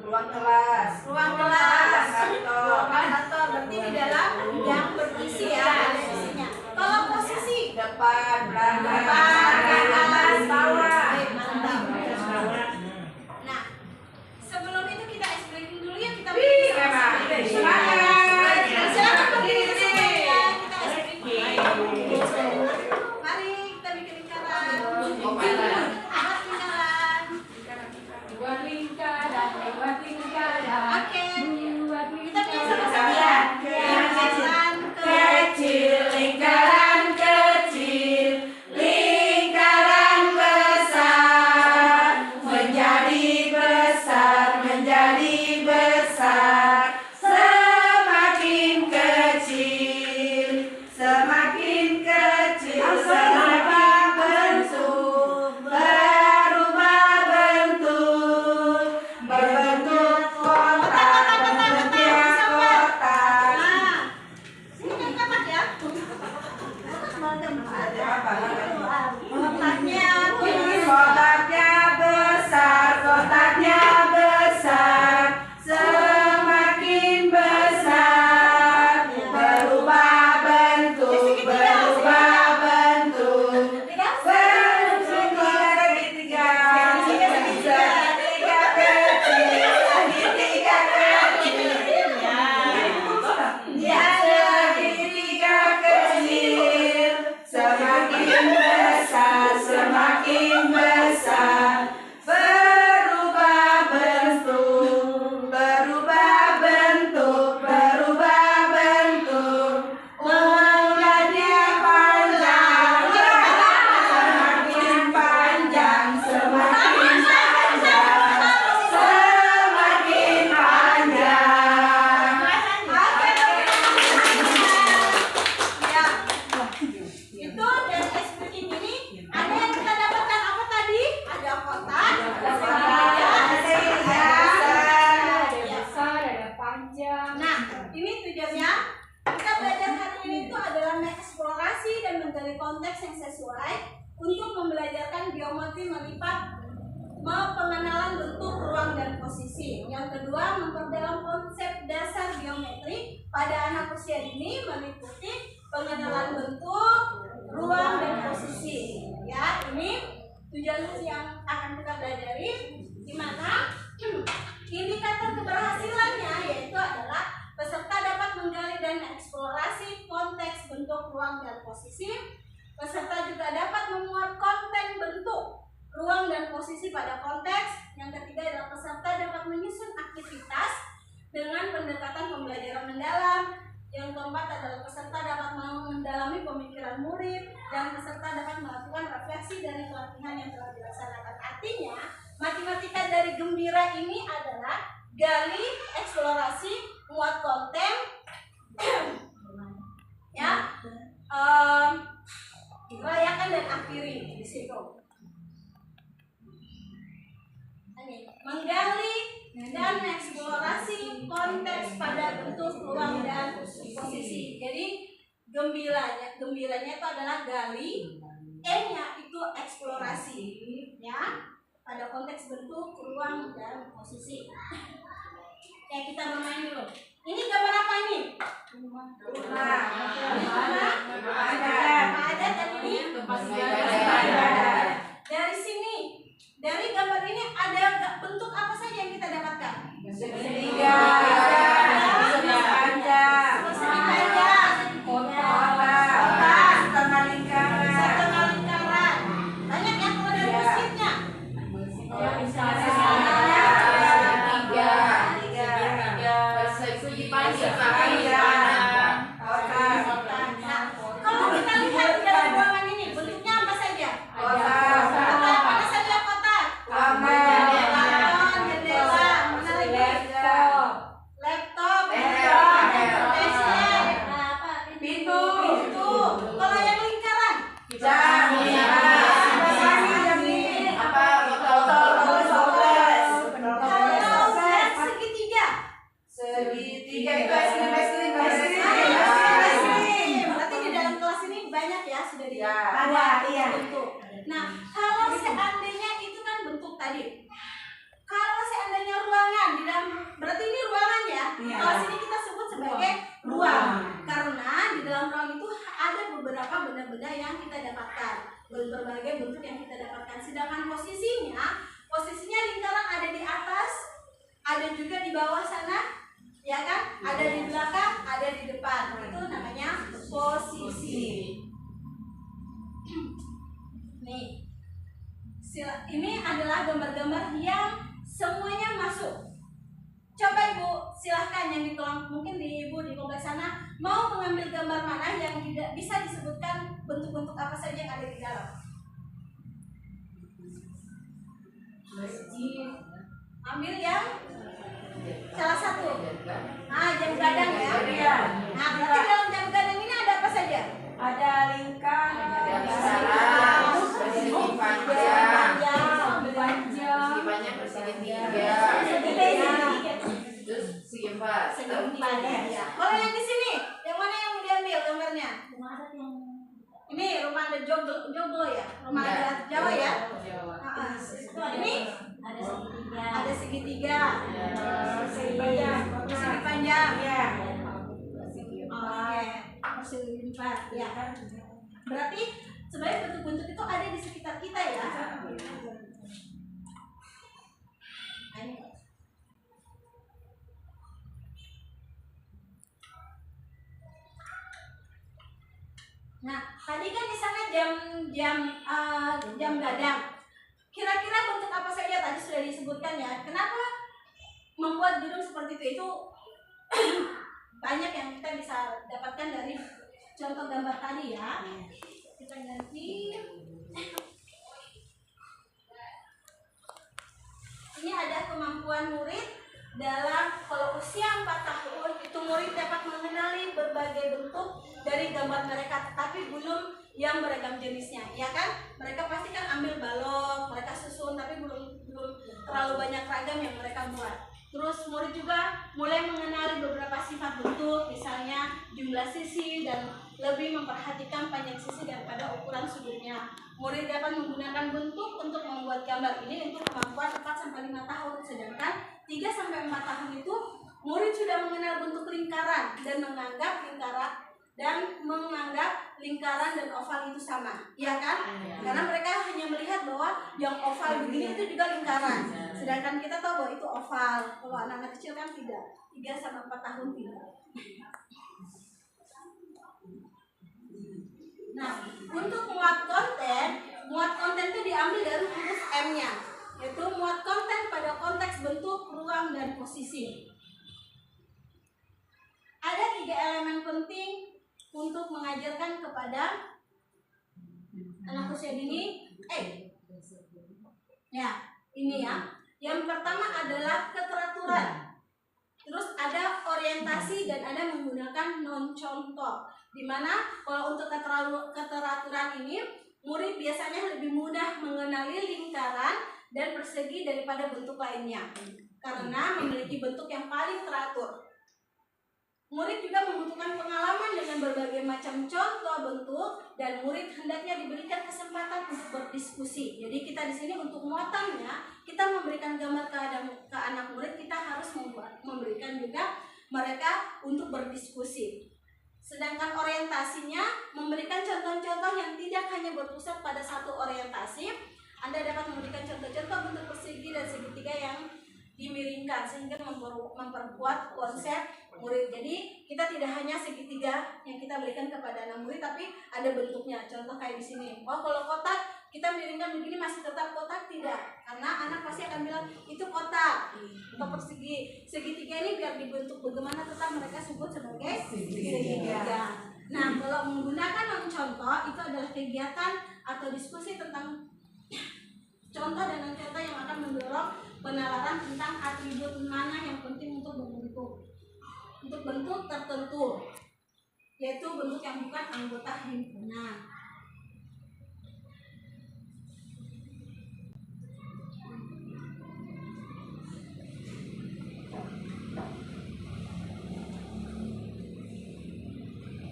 Ruang kelas. Kantor berarti di dalam yang berisi ya isinya. Kalau posisi depan, belakang, atas, bawah. Mantap. Nah, sebelum itu kita explaining dulu ya, kita silakan berdiri semuanya, kita explaining. Mari kita bikin lingkaran. Oke, kita bikin sama-sama ya. Lingkaran kecil, lingkaran kecil, lingkaran besar, menjadi besar, menjadi besar, semakin kecil, semakin kecil, semakin bentuk, berubah bentuk, berbentuk kotak, berbentuk kotak. Nah, ini kan kotak ya. Kotaknya besar, kotaknya besar, semakin besar, berubah bentuk, berubah bentuk, bentuk segitiga, segitiga kecil, segitiga kecil, segitiga kecil, semakin besar, semakin besar, berubah bentuk, berubah bentuk, berubah bentuk, ulatnya panjang, semakin panjang, semakin panjang, semakin panjang. Ya, itu dari explaining ini ada yang kita dapatkan apa tadi? Ada kotak, ada segitiga, ada panjang. Nah, ini tujuannya kita belajar hari ini itu adalah mengeksplorasi dan menggali konteks yang sesuai untuk membelajarkan geometri melipat, pengenalan bentuk, ruang, dan posisi. Yang kedua, memperdalam konsep dasar geometri pada anak usia dini meliputi pengenalan bentuk, ruang, dan posisi. Ya, ini tujuan yang akan kita pelajari, di mana indikator keberhasilannya yaitu adalah peserta dapat menggali dan mengeksplorasi konteks bentuk, ruang, dan posisi. Peserta juga dapat memuat konten bentuk, ruang, dan posisi pada konteks. Yang ketiga adalah peserta dapat menyusun aktivitas dengan pendekatan pembelajaran mendalam. Yang keempat adalah peserta dapat mendalami pemikiran murid, dan peserta dapat melakukan refleksi dari pelatihan yang telah dilaksanakan. Artinya, matematika dari Gembira ini adalah gali, eksplorasi, muat konten, ya, rayakan dan akhiri di situ. Menggali dan mengeksplorasi konteks pada bentuk, ruang, dan posisi. Jadi gembiranya itu adalah gali, E-nya itu eksplorasi, ya, pada konteks bentuk, ruang, dan posisi. Oke, kita bermain dulu. Ini gambar apa ini? Rumah. Ada tadi ini. Dari sini, dari gambar ini ada bentuk apa saja yang kita dapatkan? Segitiga, panjang, kotak, setengah lingkaran. Banyak ya kalau dari musiknya. Persegi panjang. Kalau kita lihat di dalam ruangan ini, bentuknya apa saja? Kotak. Apa saja kotak? Balkon, Sedangkan posisinya lingkaran ada di atas, ada juga di bawah sana, ya kan? Ada di belakang, ada di depan. Itu namanya posisi. Nih, ini adalah gambar-gambar yang semuanya masuk. Coba Ibu, silahkan yang di kelompok, mungkin di Ibu di kompleks sana mau mengambil gambar mana yang tidak bisa disebutkan bentuk-bentuk apa saja yang ada di dalam. Masjid. Ambil yang salah satu. Nah, jam gadang ya. Nah, berarti dalam jam gadang ini ada apa saja? Ada lingkar, Ada salam, persegi panjang, persegi persegi tiga, terus segi empat. Ya. Kalau yang di sini, yang mana yang mau diambil gambarnya? Ini rumah ada joglo ya, rumah ada Jawa ya. Ini ada segitiga, persegi panjang, ya. Oke, persegi empat, ya. Berarti sebenarnya bentuk-bentuk itu ada di sekitar kita ya. Nah, tadi kan di sana jam gadang. Kira-kira bentuk apa saja tadi sudah disebutkan ya. Kenapa membuat gedung seperti itu banyak yang kita bisa dapatkan dari contoh gambar tadi ya. Kita ganti. Ini ada kemampuan murid dalam, kalau usia 4 tahun itu murid dapat mengenali berbagai bentuk dari gambar mereka, tetapi belum yang beragam jenisnya, ya kan? Mereka pasti kan ambil balok, mereka susun, tapi belum terlalu banyak ragam yang mereka buat. Terus murid juga mulai mengenali beberapa sifat bentuk, misalnya jumlah sisi dan lebih memperhatikan panjang sisi daripada ukuran sudutnya. Murid dapat menggunakan bentuk untuk membuat gambar ini untuk kemampuan 4-5 tahun, sedangkan 3-4 tahun itu murid sudah mengenal bentuk lingkaran dan menganggap lingkaran dan oval itu sama, ya kan? Karena mereka hanya melihat bahwa yang oval begini itu juga lingkaran, sedangkan kita tahu bahwa itu oval. Kalau anak-anak kecil kan tidak, 3-4 tahun tidak. Nah, untuk muat konten itu diambil dari huruf M-nya, yaitu muat konten pada konteks bentuk, ruang, dan posisi. Ada 3 elemen penting untuk mengajarkan kepada anak usia dini. Ya, ini ya. Yang pertama adalah keteraturan. Terus ada orientasi dan ada menggunakan non contoh. Dimana kalau untuk keteraturan ini murid biasanya lebih mudah mengenali lingkaran dan persegi daripada bentuk lainnya karena memiliki bentuk yang paling teratur. Murid juga membutuhkan pengalaman dengan berbagai macam contoh bentuk dan murid hendaknya diberikan kesempatan untuk berdiskusi. Jadi kita di sini untuk muatannya kita memberikan gambar ke anak murid, kita harus memberikan juga mereka untuk berdiskusi. Sedangkan orientasinya memberikan contoh-contoh yang tidak hanya berpusat pada satu orientasi. Anda dapat memberikan contoh-contoh bentuk persegi dan segitiga yang dimiringkan sehingga memperkuat konsep murid. Jadi kita tidak hanya segitiga yang kita berikan kepada anak murid, tapi ada bentuknya. Contoh kayak di sini. Oh, kalau kotak kita miringkan begini masih tetap kotak? Tidak, karena anak pasti akan bilang itu kotak. Untuk persegi, segitiga ini biar dibentuk bagaimana tetap mereka sebut sebagai segitiga. Nah, kalau menggunakan non contoh itu adalah kegiatan atau diskusi tentang contoh dan non contoh yang akan mendorong penalaran tentang atribut mana yang penting untuk bentuk tertentu, yaitu bentuk yang bukan anggota himpunan.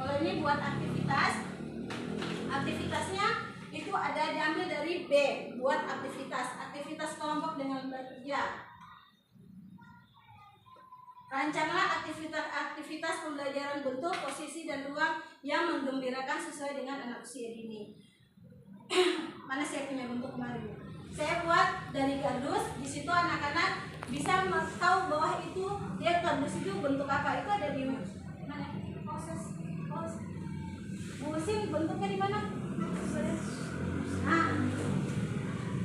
Kalau ini buat aktivitasnya itu ada diambil dari B, buat aktivitas kelompok dengan bekerja. Rancanglah aktivitas pembelajaran bentuk, posisi, dan ruang yang menggembirakan sesuai dengan anak usia dini. Mana saya punya bentuk kemarin? saya buat dari kardus. Di situ anak-anak bisa tahu bahwa itu dia kardus itu bentuk apa. Itu ada di mana? Busin bentuknya di mana? Nah,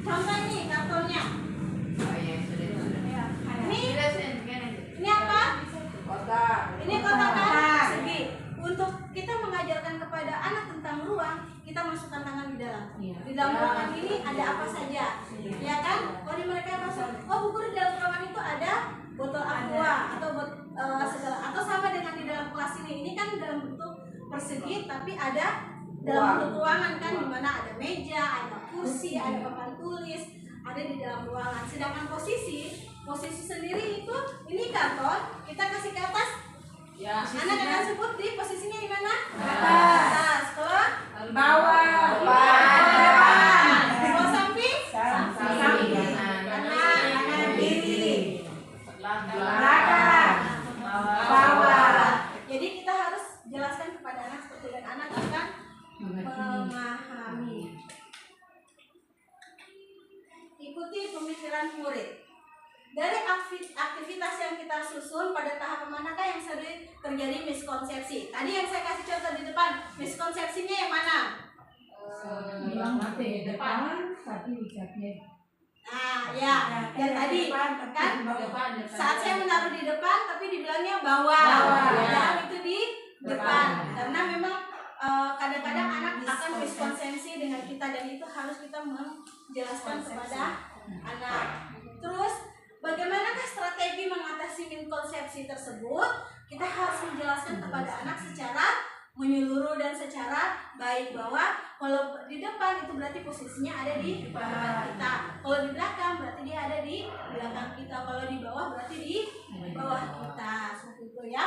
contoh ini kartonnya. Oh iya, sudah. Ini apa? Kotak. Ini kotak kan persegi. Untuk kita mengajarkan kepada anak tentang ruang, kita masukkan tangan di dalam. Di dalam ruangan ini ada apa saja, ya kan? Kalau di mereka masuk, oh Bu Guru, di dalam ruangan itu ada botol aqua atau segala, atau sama dengan di dalam kelas ini kan dalam bentuk persegi, tapi ada dalam bentuk ruangan kan, di mana ada meja, ada kursi, ada papan tulis, ada di dalam ruangan. Sedangkan posisi sendiri itu ini karton, kita kasih ke atas. Ya. Anak akan sebut di posisinya di mana? Atas. Kalau Bawah. kalau samping, Kanan kiri. Belakang. Bawah. Jadi kita harus jelaskan kepada anak seperti dan anak akan memahami. Ikuti pemikiran murid. Dari aktivitas yang kita susun pada tahap manakah yang sering terjadi miskonsepsi? Tadi yang saya kasih contoh di depan, miskonsepsinya yang mana? Bilang mati depan tapi ucapnya Nah, ya, yang tadi kan saat saya menaruh di depan tapi dibilangnya bawah. Padahal itu di depan. Karena memang kadang-kadang anak akan miskonsepsi dengan kita, dan itu harus kita menjelaskan kepada anak. Terus bagaimanakah strategi mengatasi miskonsepsi tersebut? Kita harus menjelaskan kepada anak secara menyeluruh dan secara baik bahwa kalau di depan itu berarti posisinya ada di depan kita, kalau di belakang berarti dia ada di belakang kita, kalau di bawah berarti di bawah kita, seperti itu ya,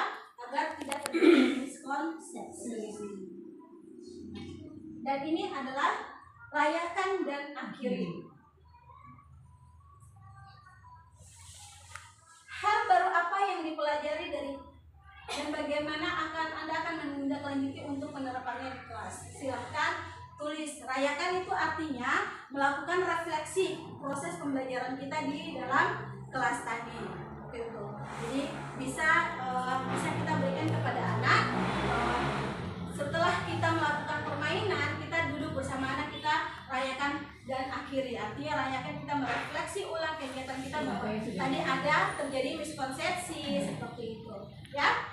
agar tidak terjadi miskonsepsi. Dan ini adalah rayakan dan akhiri. Hal baru apa yang dipelajari dari dan bagaimana Anda akan menindaklanjuti untuk penerapannya di kelas? Silahkan tulis. Rayakan itu artinya melakukan refleksi proses pembelajaran kita di dalam kelas tadi. Gitu. Jadi bisa kita berikan kepada anak. Setelah kita melakukan permainan, kita duduk bersama anak, kita rayakan dan akhiri. Artinya rayakan, kita merefleksi ulang kegiatan kita bahwa tadi ada terjadi miskonsepsi seperti itu, ya.